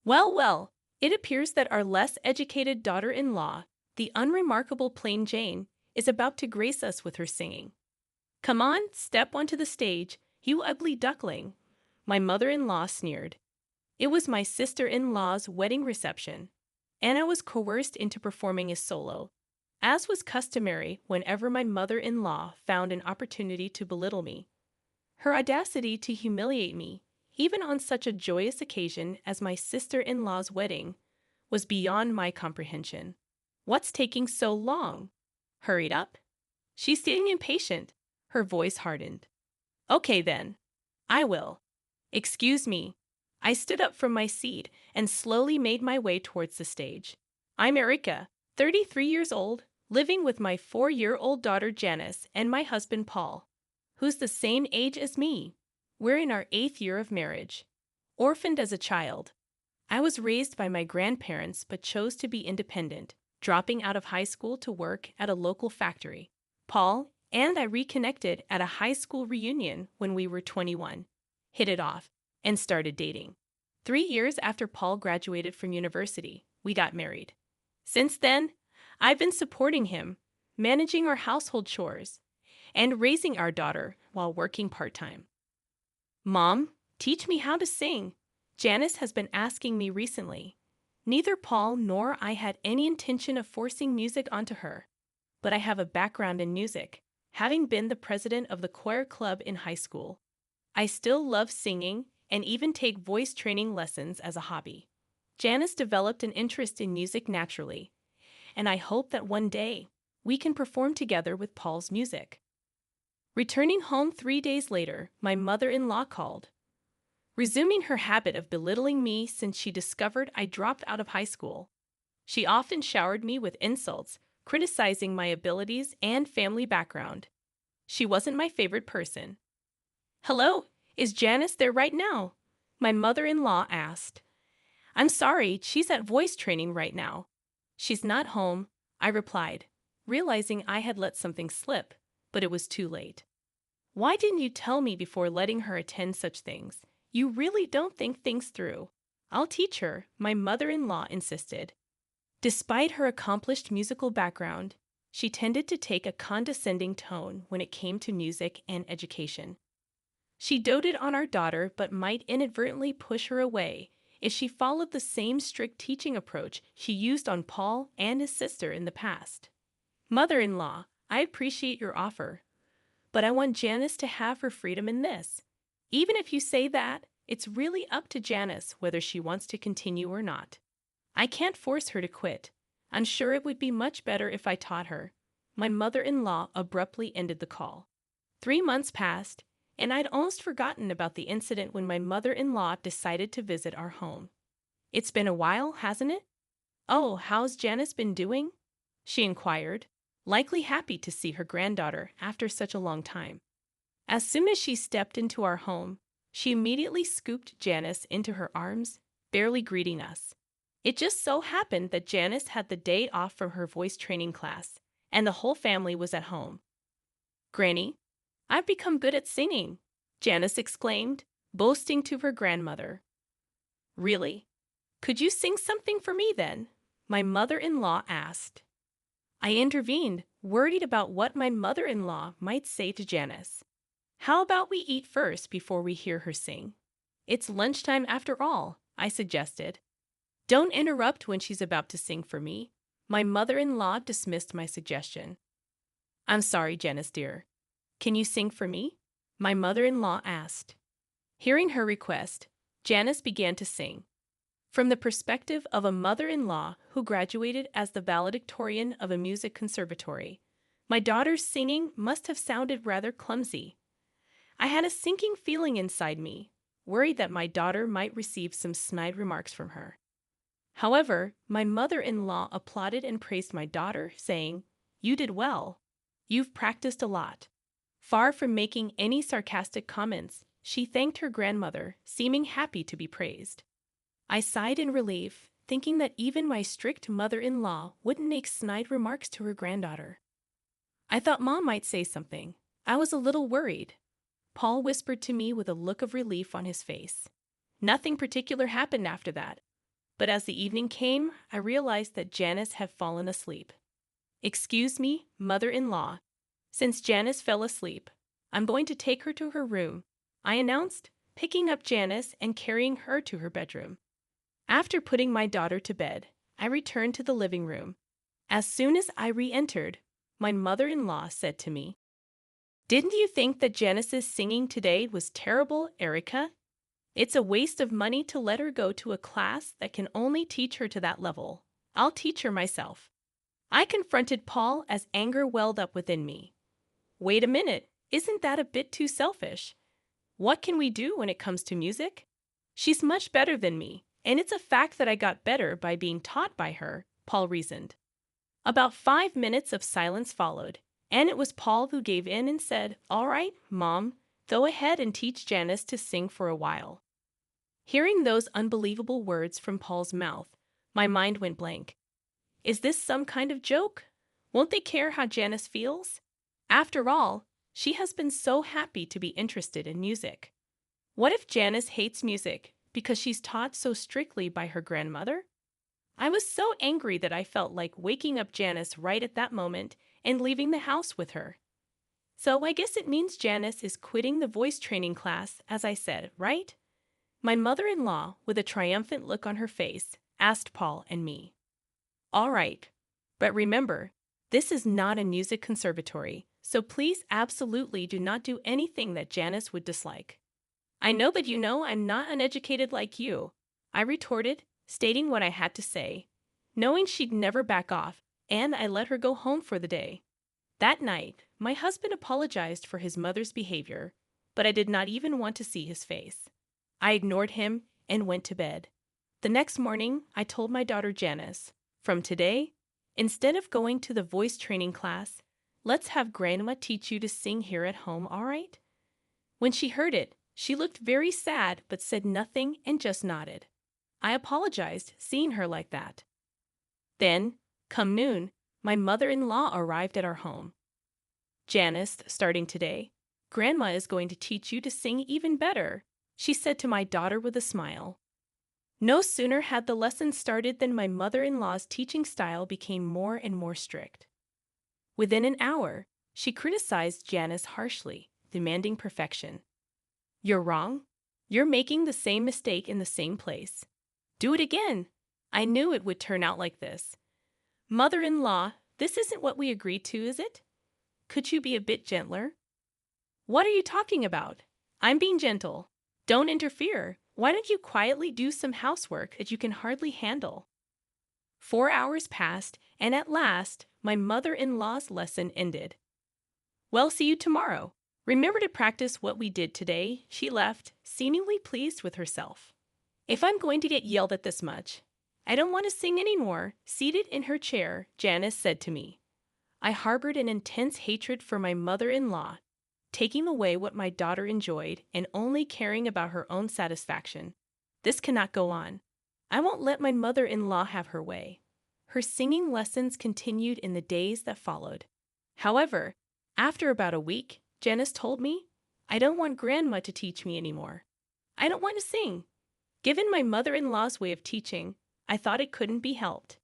Well, it appears that our less educated daughter-in-law, the unremarkable Plain Jane, is about to grace us with her singing. Come on, step onto the stage, you ugly duckling, my mother-in-law sneered. It was my sister-in-law's wedding reception, and I was coerced into performing a solo, as was customary whenever my mother-in-law found an opportunity to belittle me. Her audacity to humiliate me, even on such a joyous occasion as my sister-in-law's wedding, was beyond my comprehension. What's taking so long? Hurried up. She's getting impatient. Her voice hardened. Okay then. I will. Excuse me. I stood up from my seat and slowly made my way towards the stage. I'm Erica, 33 years old, living with my 4-year-old daughter Janice and my husband Paul, who's the same age as me. We're in our 8th year of marriage. Orphaned as a child, I was raised by my grandparents but chose to be independent, dropping out of high school to work at a local factory. Paul and I reconnected at a high school reunion when we were 21, hit it off, and started dating. 3 years after Paul graduated from university, we got married. Since then, I've been supporting him, managing our household chores, and raising our daughter while working part-time. Mom, teach me how to sing. Janice has been asking me recently. Neither Paul nor I had any intention of forcing music onto her, but I have a background in music, having been the president of the choir club in high school. I still love singing and even take voice training lessons as a hobby. Janice developed an interest in music naturally, and I hope that one day we can perform together with Paul's music. Returning home 3 days later, my mother-in-law called, resuming her habit of belittling me since she discovered I dropped out of high school. She often showered me with insults, criticizing my abilities and family background. She wasn't my favorite person. Hello, is Janice there right now? My mother-in-law asked. I'm sorry, she's at voice training right now. She's not home, I replied, realizing I had let something slip, but it was too late. Why didn't you tell me before letting her attend such things? You really don't think things through. I'll teach her, my mother-in-law insisted. Despite her accomplished musical background, she tended to take a condescending tone when it came to music and education. She doted on our daughter but might inadvertently push her away if she followed the same strict teaching approach she used on Paul and his sister in the past. Mother-in-law, I appreciate your offer, but I want Janice to have her freedom in this. Even if you say that, it's really up to Janice whether she wants to continue or not. I can't force her to quit. I'm sure it would be much better if I taught her. My mother-in-law abruptly ended the call. 3 months passed, and I'd almost forgotten about the incident when my mother-in-law decided to visit our home. It's been a while, hasn't it? Oh, how's Janice been doing? She inquired, likely happy to see her granddaughter after such a long time. As soon as she stepped into our home, she immediately scooped Janice into her arms, barely greeting us. It just so happened that Janice had the day off from her voice training class, and the whole family was at home. Granny, I've become good at singing, Janice exclaimed, boasting to her grandmother. Really? Could you sing something for me then? My mother-in-law asked. I intervened, worried about what my mother-in-law might say to Janice. How about we eat first before we hear her sing? It's lunchtime after all, I suggested. Don't interrupt when she's about to sing for me. My mother-in-law dismissed my suggestion. I'm sorry, Janice dear. Can you sing for me? My mother-in-law asked. Hearing her request, Janice began to sing. From the perspective of a mother-in-law who graduated as the valedictorian of a music conservatory, my daughter's singing must have sounded rather clumsy. I had a sinking feeling inside me, worried that my daughter might receive some snide remarks from her. However, my mother-in-law applauded and praised my daughter, saying, "You did well. You've practiced a lot." Far from making any sarcastic comments, she thanked her grandmother, seeming happy to be praised. I sighed in relief, thinking that even my strict mother-in-law wouldn't make snide remarks to her granddaughter. I thought Mom might say something. I was a little worried. Paul whispered to me with a look of relief on his face. Nothing particular happened after that. But as the evening came, I realized that Janice had fallen asleep. "Excuse me, mother-in-law. Since Janice fell asleep, I'm going to take her to her room," I announced, picking up Janice and carrying her to her bedroom. After putting my daughter to bed, I returned to the living room. As soon as I re-entered, my mother-in-law said to me, "Didn't you think that Janice's singing today was terrible, Erica? It's a waste of money to let her go to a class that can only teach her to that level. I'll teach her myself." I confronted Paul as anger welled up within me. Wait a minute, isn't that a bit too selfish? What can we do when it comes to music? She's much better than me, and it's a fact that I got better by being taught by her, Paul reasoned. About 5 minutes of silence followed, and it was Paul who gave in and said, "All right, Mom, go ahead and teach Janice to sing for a while." Hearing those unbelievable words from Paul's mouth, my mind went blank. Is this some kind of joke? Won't they care how Janice feels? After all, she has been so happy to be interested in music. What if Janice hates music because she's taught so strictly by her grandmother? I was so angry that I felt like waking up Janice right at that moment and leaving the house with her. So I guess it means Janice is quitting the voice training class, as I said, right? My mother-in-law, with a triumphant look on her face, asked Paul and me. All right, but remember, this is not a music conservatory, so please absolutely do not do anything that Janice would dislike. I know that you know I'm not uneducated like you, I retorted, stating what I had to say, knowing she'd never back off, and I let her go home for the day. That night, my husband apologized for his mother's behavior, but I did not even want to see his face. I ignored him and went to bed. The next morning, I told my daughter Janice, "From today, instead of going to the voice training class, let's have Grandma teach you to sing here at home, all right?" When she heard it, she looked very sad but said nothing and just nodded. I apologized, seeing her like that. Then, come noon, my mother-in-law arrived at our home. "Janice, starting today, Grandma is going to teach you to sing even better," she said to my daughter with a smile. No sooner had the lesson started than my mother-in-law's teaching style became more and more strict. Within an hour, she criticized Janice harshly, demanding perfection. "You're wrong. You're making the same mistake in the same place. Do it again. I knew it would turn out like this. Mother-in-law, this isn't what we agreed to, is it? Could you be a bit gentler?" "What are you talking about? I'm being gentle. Don't interfere. Why don't you quietly do some housework that you can hardly handle?" 4 hours passed, and at last, my mother-in-law's lesson ended. "Well, see you tomorrow. Remember to practice what we did today," she left, seemingly pleased with herself. If I'm going to get yelled at this much, I don't want to sing anymore, seated in her chair, Janice said to me. I harbored an intense hatred for my mother-in-law, taking away what my daughter enjoyed and only caring about her own satisfaction. This cannot go on. I won't let my mother-in-law have her way. Her singing lessons continued in the days that followed. However, after about a week, Janice told me, "I don't want Grandma to teach me anymore. I don't want to sing." Given my mother-in-law's way of teaching, I thought it couldn't be helped.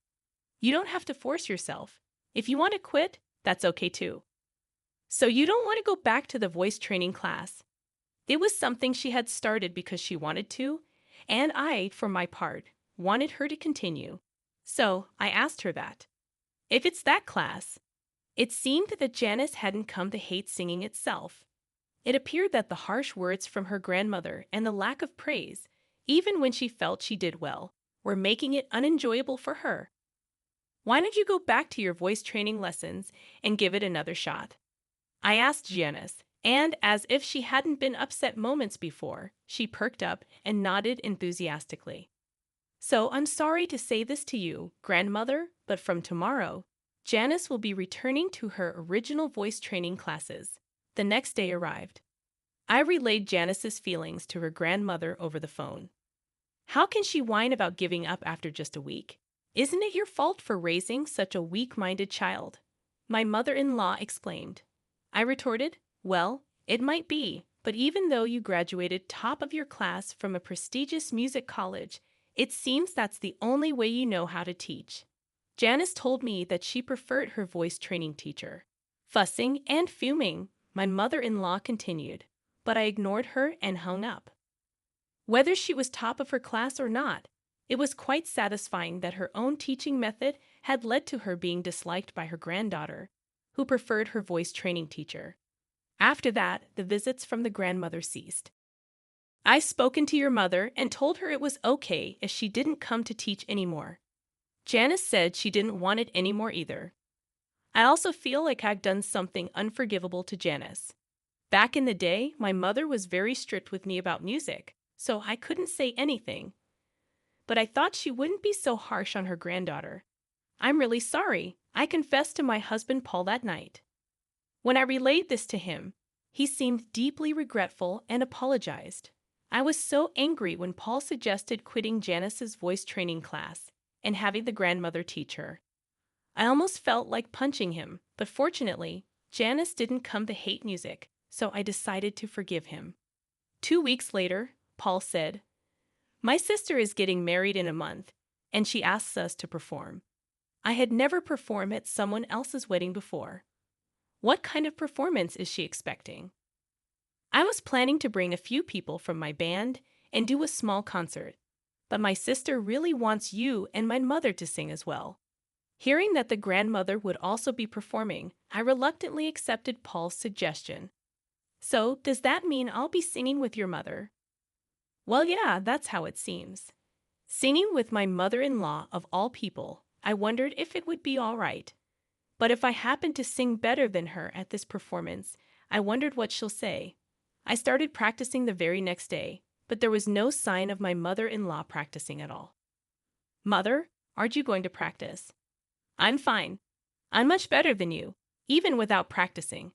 You don't have to force yourself. If you want to quit, that's okay too. So you don't want to go back to the voice training class. It was something she had started because she wanted to, and I, for my part, wanted her to continue. So I asked her that. If it's that class, it seemed that Janice hadn't come to hate singing itself. It appeared that the harsh words from her grandmother and the lack of praise, even when she felt she did well, were making it unenjoyable for her. Why don't you go back to your voice training lessons and give it another shot? I asked Janice, and as if she hadn't been upset moments before, she perked up and nodded enthusiastically. So I'm sorry to say this to you, grandmother, but from tomorrow, Janice will be returning to her original voice training classes. The next day arrived. I relayed Janice's feelings to her grandmother over the phone. How can she whine about giving up after just a week? Isn't it your fault for raising such a weak-minded child? My mother-in-law exclaimed. I retorted, well, it might be, but even though you graduated top of your class from a prestigious music college, It seems that's the only way you know how to teach. Janice told me that she preferred her voice training teacher. Fussing and fuming, my mother-in-law continued, but I ignored her and hung up. Whether she was top of her class or not, it was quite satisfying that her own teaching method had led to her being disliked by her granddaughter, who preferred her voice training teacher. After that, the visits from the grandmother ceased. I spoken to your mother and told her it was okay if she didn't come to teach anymore. Janice said she didn't want it anymore either. I also feel like I've done something unforgivable to Janice. Back in the day, my mother was very strict with me about music, so I couldn't say anything. But I thought she wouldn't be so harsh on her granddaughter. I'm really sorry. I confessed to my husband Paul that night. When I relayed this to him, he seemed deeply regretful and apologized. I was so angry when Paul suggested quitting Janice's voice training class and having the grandmother teach her. I almost felt like punching him, but fortunately, Janice didn't come to hate music, so I decided to forgive him. 2 weeks later, Paul said, "My sister is getting married in a month, and she asks us to perform. I had never performed at someone else's wedding before. What kind of performance is she expecting?" I was planning to bring a few people from my band and do a small concert, but my sister really wants you and my mother to sing as well. Hearing that the grandmother would also be performing, I reluctantly accepted Paul's suggestion. "So, does that mean I'll be singing with your mother?" "Well, yeah, that's how it seems." Singing with my mother-in-law of all people, I wondered if it would be all right. But if I happened to sing better than her at this performance, I wondered what she'll say. I started practicing the very next day, but there was no sign of my mother-in-law practicing at all. "Mother, aren't you going to practice?" "I'm fine. I'm much better than you, even without practicing.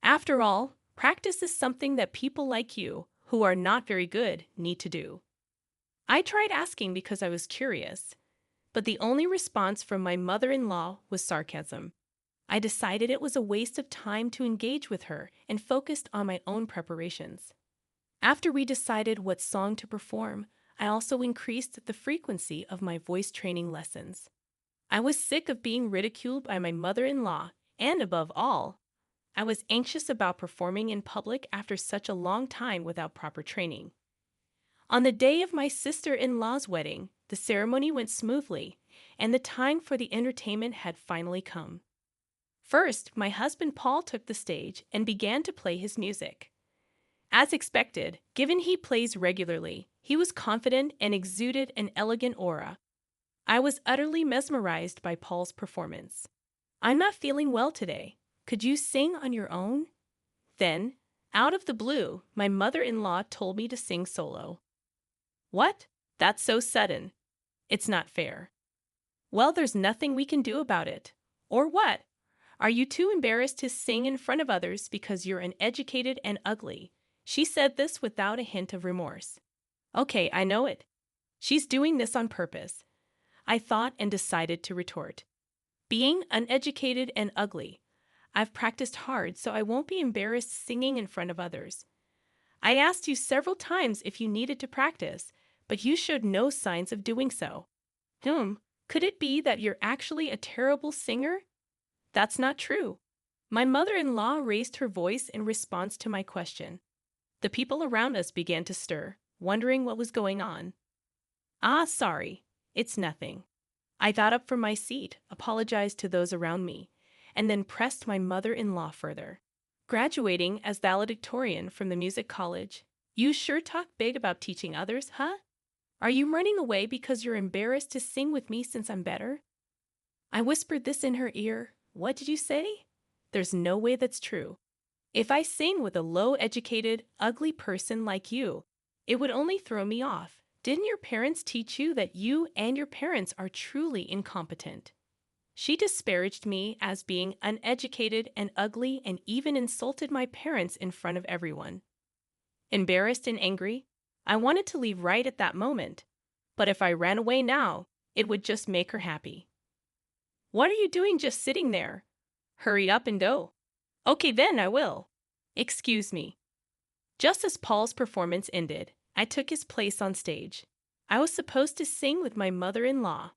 After all, practice is something that people like you, who are not very good, need to do." I tried asking because I was curious, but the only response from my mother-in-law was sarcasm. I decided it was a waste of time to engage with her and focused on my own preparations. After we decided what song to perform, I also increased the frequency of my voice training lessons. I was sick of being ridiculed by my mother-in-law, and above all, I was anxious about performing in public after such a long time without proper training. On the day of my sister-in-law's wedding, the ceremony went smoothly, and the time for the entertainment had finally come. First, my husband Paul took the stage and began to play his music. As expected, given he plays regularly, he was confident and exuded an elegant aura. I was utterly mesmerized by Paul's performance. "I'm not feeling well today. Could you sing on your own?" Then, out of the blue, my mother-in-law told me to sing solo. "What? That's so sudden. It's not fair." "Well, there's nothing we can do about it." "Or what? Are you too embarrassed to sing in front of others because you're uneducated and ugly?" She said this without a hint of remorse. Okay, I know it. She's doing this on purpose. I thought and decided to retort. "Being uneducated and ugly. I've practiced hard, so I won't be embarrassed singing in front of others. I asked you several times if you needed to practice, but you showed no signs of doing so." Could it be that you're actually a terrible singer?" "That's not true." My mother-in-law raised her voice in response to my question. The people around us began to stir, wondering what was going on. Sorry. It's nothing." I got up from my seat, apologized to those around me, and then pressed my mother-in-law further. "Graduating as valedictorian from the music college. You sure talk big about teaching others, huh? Are you running away because you're embarrassed to sing with me since I'm better?" I whispered this in her ear. "What did you say? There's no way that's true. If I sing with a low-educated, ugly person like you, it would only throw me off. Didn't your parents teach you that you and your parents are truly incompetent?" She disparaged me as being uneducated and ugly and even insulted my parents in front of everyone. Embarrassed and angry, I wanted to leave right at that moment, but if I ran away now, it would just make her happy. "What are you doing just sitting there? Hurry up and go." "Okay then, I will." "Excuse me." Just as Paul's performance ended, I took his place on stage. I was supposed to sing with my mother-in-law,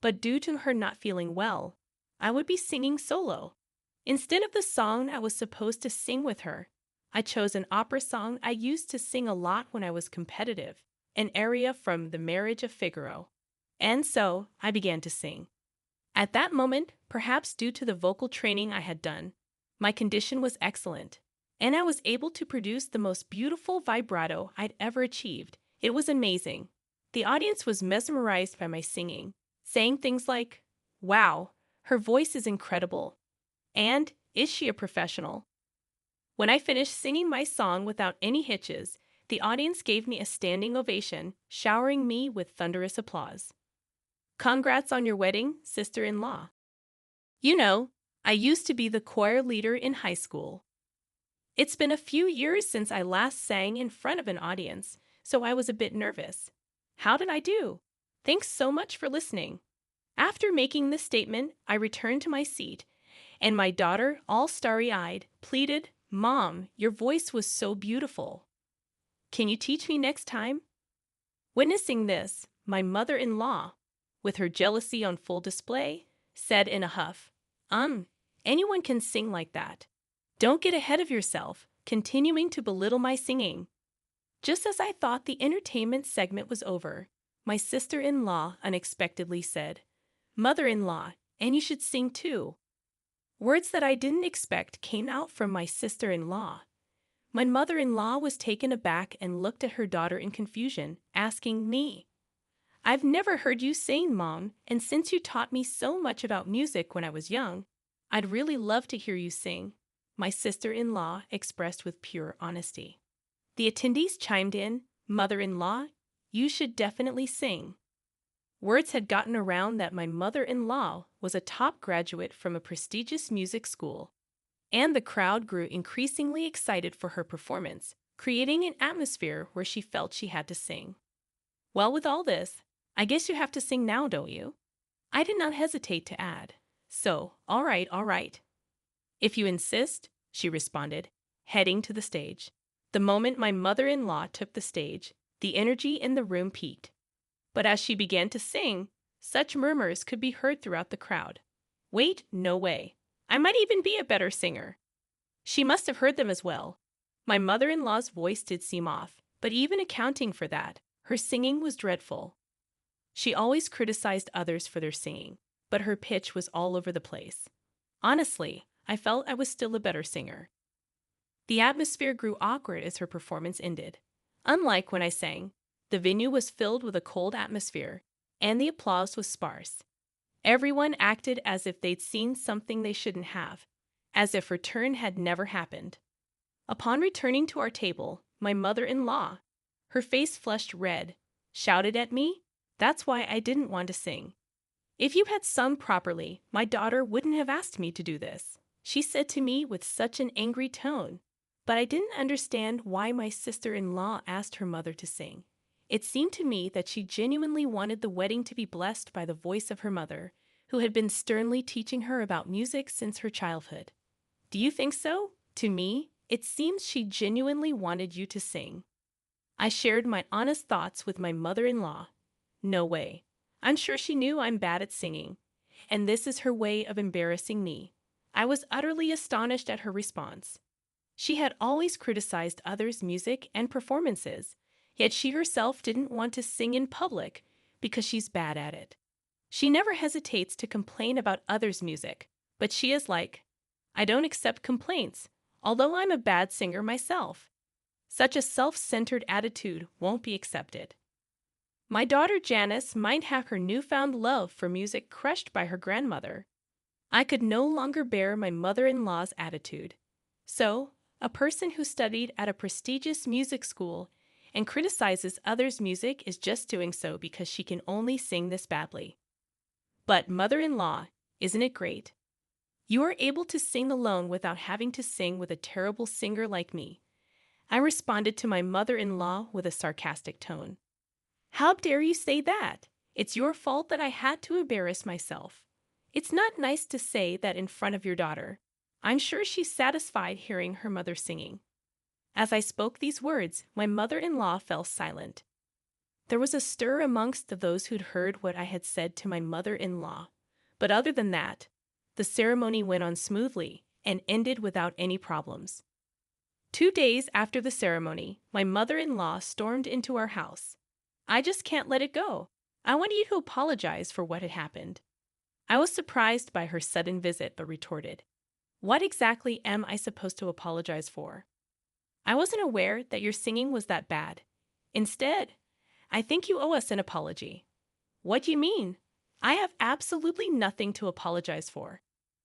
but due to her not feeling well, I would be singing solo. Instead of the song I was supposed to sing with her, I chose an opera song I used to sing a lot when I was competitive, an aria from The Marriage of Figaro. And so I began to sing. At that moment, perhaps due to the vocal training I had done, my condition was excellent, and I was able to produce the most beautiful vibrato I'd ever achieved. It was amazing. The audience was mesmerized by my singing, saying things like, "Wow, her voice is incredible," and "Is she a professional?" When I finished singing my song without any hitches, the audience gave me a standing ovation, showering me with thunderous applause. Congrats on your wedding, sister-in-law. You know, I used to be the choir leader in high school. It's been a few years since I last sang in front of an audience, so I was a bit nervous. How did I do? Thanks so much for listening. After making this statement, I returned to my seat, and my daughter, all starry-eyed, pleaded, "Mom, your voice was so beautiful. Can you teach me next time?" Witnessing this, my mother-in-law, with her jealousy on full display, said in a huff, anyone can sing like that. Don't get ahead of yourself," continuing to belittle my singing. Just as I thought the entertainment segment was over, my sister-in-law unexpectedly said, "Mother-in-law, and you should sing too." Words that I didn't expect came out from my sister-in-law. My mother-in-law was taken aback and looked at her daughter in confusion, asking me, "I've never heard you sing, Mom, and since you taught me so much about music when I was young, I'd really love to hear you sing," my sister-in-law expressed with pure honesty. The attendees chimed in, "Mother-in-law, you should definitely sing." Words had gotten around that my mother-in-law was a top graduate from a prestigious music school, and the crowd grew increasingly excited for her performance, creating an atmosphere where she felt she had to sing. "Well, with all this, I guess you have to sing now, don't you?" I did not hesitate to add, "So, all right, all right." "If you insist," she responded, heading to the stage. The moment my mother-in-law took the stage, the energy in the room peaked. But as she began to sing, such murmurs could be heard throughout the crowd. "Wait, no way. I might even be a better singer." She must have heard them as well. My mother-in-law's voice did seem off, but even accounting for that, her singing was dreadful. She always criticized others for their singing, but her pitch was all over the place. Honestly, I felt I was still a better singer. The atmosphere grew awkward as her performance ended. Unlike when I sang, the venue was filled with a cold atmosphere, and the applause was sparse. Everyone acted as if they'd seen something they shouldn't have, as if her turn had never happened. Upon returning to our table, my mother-in-law, her face flushed red, shouted at me, "That's why I didn't want to sing. If you had sung properly, my daughter wouldn't have asked me to do this," she said to me with such an angry tone. But I didn't understand why my sister-in-law asked her mother to sing. It seemed to me that she genuinely wanted the wedding to be blessed by the voice of her mother, who had been sternly teaching her about music since her childhood. "Do you think so? To me, it seems she genuinely wanted you to sing." I shared my honest thoughts with my mother-in-law. "No way. I'm sure she knew I'm bad at singing, and this is her way of embarrassing me." I was utterly astonished at her response. She had always criticized others' music and performances, yet she herself didn't want to sing in public because she's bad at it. She never hesitates to complain about others' music, but she is like, "I don't accept complaints, although I'm a bad singer myself." Such a self-centered attitude won't be accepted. My daughter Janice might have her newfound love for music crushed by her grandmother. I could no longer bear my mother-in-law's attitude. So, a person who studied at a prestigious music school and criticizes others' music is just doing so because she can only sing this badly. But mother-in-law, isn't it great? You are able to sing alone without having to sing with a terrible singer like me. I responded to my mother-in-law with a sarcastic tone. "How dare you say that? It's your fault that I had to embarrass myself. It's not nice to say that in front of your daughter. I'm sure she's satisfied hearing her mother singing." As I spoke these words, my mother-in-law fell silent. There was a stir amongst those who'd heard what I had said to my mother-in-law. But other than that, the ceremony went on smoothly and ended without any problems. 2 days after the ceremony, my mother-in-law stormed into our house. "I just can't let it go. I want you to apologize for what had happened." I was surprised by her sudden visit, but retorted, "What exactly am I supposed to apologize for? I wasn't aware that your singing was that bad. Instead, I think you owe us an apology." "What do you mean? I have absolutely nothing to apologize for.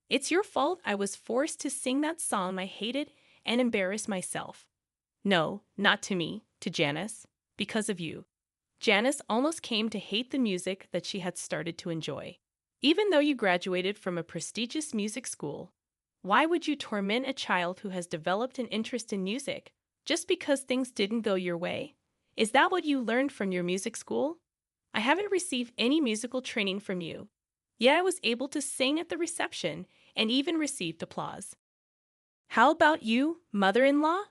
It's your fault I was forced to sing that song I hated and embarrass myself." "No, not to me, to Janice. Because of you. Janice almost came to hate the music that she had started to enjoy. Even though you graduated from a prestigious music school, why would you torment a child who has developed an interest in music just because things didn't go your way? Is that what you learned from your music school? I haven't received any musical training from you, yet I was able to sing at the reception and even received applause. How about you, mother-in-law?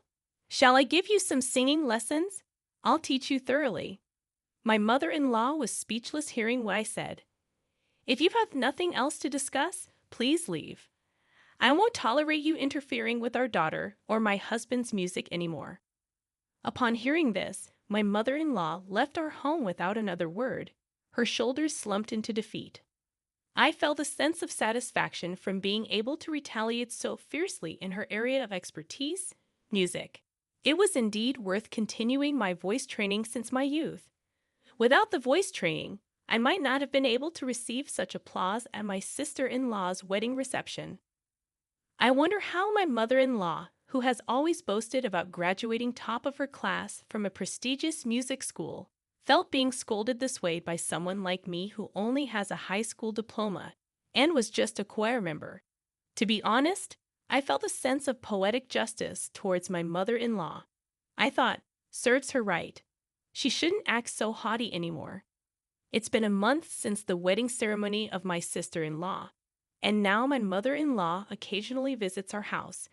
Shall I give you some singing lessons? I'll teach you thoroughly." My mother-in-law was speechless hearing what I said. "If you have nothing else to discuss, please leave. I won't tolerate you interfering with our daughter or my husband's music anymore." Upon hearing this, my mother-in-law left our home without another word. Her shoulders slumped into defeat. I felt a sense of satisfaction from being able to retaliate so fiercely in her area of expertise, music. It was indeed worth continuing my voice training since my youth. Without the voice training, I might not have been able to receive such applause at my sister-in-law's wedding reception. I wonder how my mother-in-law, who has always boasted about graduating top of her class from a prestigious music school, felt being scolded this way by someone like me who only has a high school diploma and was just a choir member. To be honest, I felt a sense of poetic justice towards my mother-in-law. I thought, serves her right. She shouldn't act so haughty anymore. It's been a month since the wedding ceremony of my sister-in-law, and now my mother-in-law occasionally visits our house,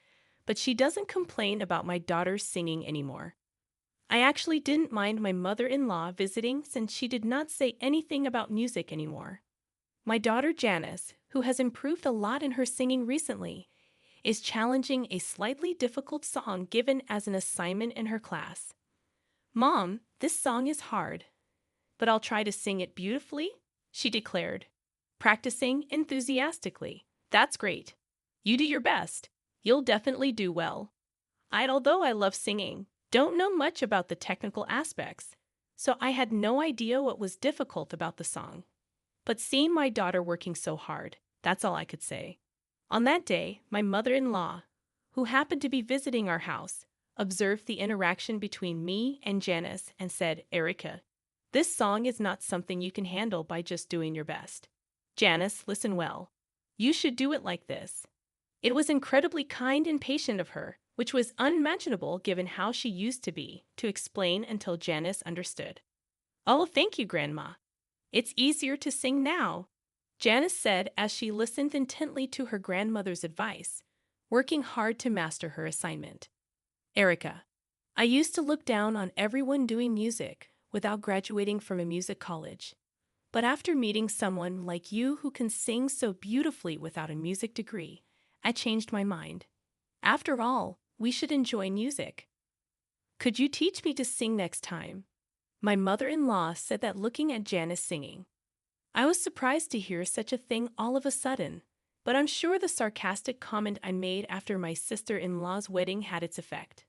but she doesn't complain about my daughter's singing anymore. I actually didn't mind my mother-in-law visiting since she did not say anything about music anymore. My daughter Janice, who has improved a lot in her singing recently, is challenging a slightly difficult song given as an assignment in her class. "Mom, this song is hard, but I'll try to sing it beautifully," she declared, practicing enthusiastically. "That's great. You do your best. You'll definitely do well." Although I love singing, don't know much about the technical aspects, so I had no idea what was difficult about the song. But seeing my daughter working so hard, that's all I could say. On that day, my mother-in-law, who happened to be visiting our house, observed the interaction between me and Janice and said, "Erica, this song is not something you can handle by just doing your best. Janice, listen well. You should do it like this." It was incredibly kind and patient of her, which was unimaginable given how she used to be, to explain until Janice understood. "Oh, thank you, Grandma. It's easier to sing now," Janice said as she listened intently to her grandmother's advice, working hard to master her assignment. "Erica, I used to look down on everyone doing music without graduating from a music college. But after meeting someone like you who can sing so beautifully without a music degree, I changed my mind. After all, we should enjoy music. Could you teach me to sing next time?" My mother-in-law said that looking at Janice singing. I was surprised to hear such a thing all of a sudden, but I'm sure the sarcastic comment I made after my sister-in-law's wedding had its effect.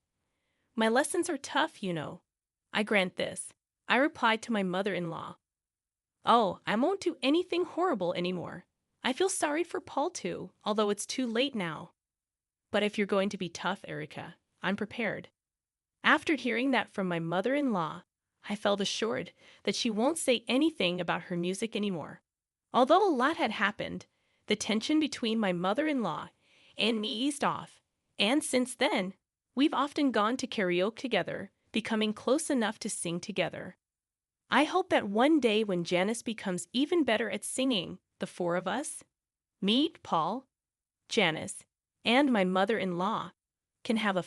"My lessons are tough, you know. I grant this," I replied to my mother-in-law. "Oh, I won't do anything horrible anymore. I feel sorry for Paul too, although it's too late now. But if you're going to be tough, Erica, I'm prepared." After hearing that from my mother-in-law, I felt assured that she won't say anything about her music anymore. Although a lot had happened, the tension between my mother-in-law and me eased off, and since then, we've often gone to karaoke together, becoming close enough to sing together. I hope that one day when Janice becomes even better at singing, the four of us, me, Paul, Janice, and my mother-in-law, can have a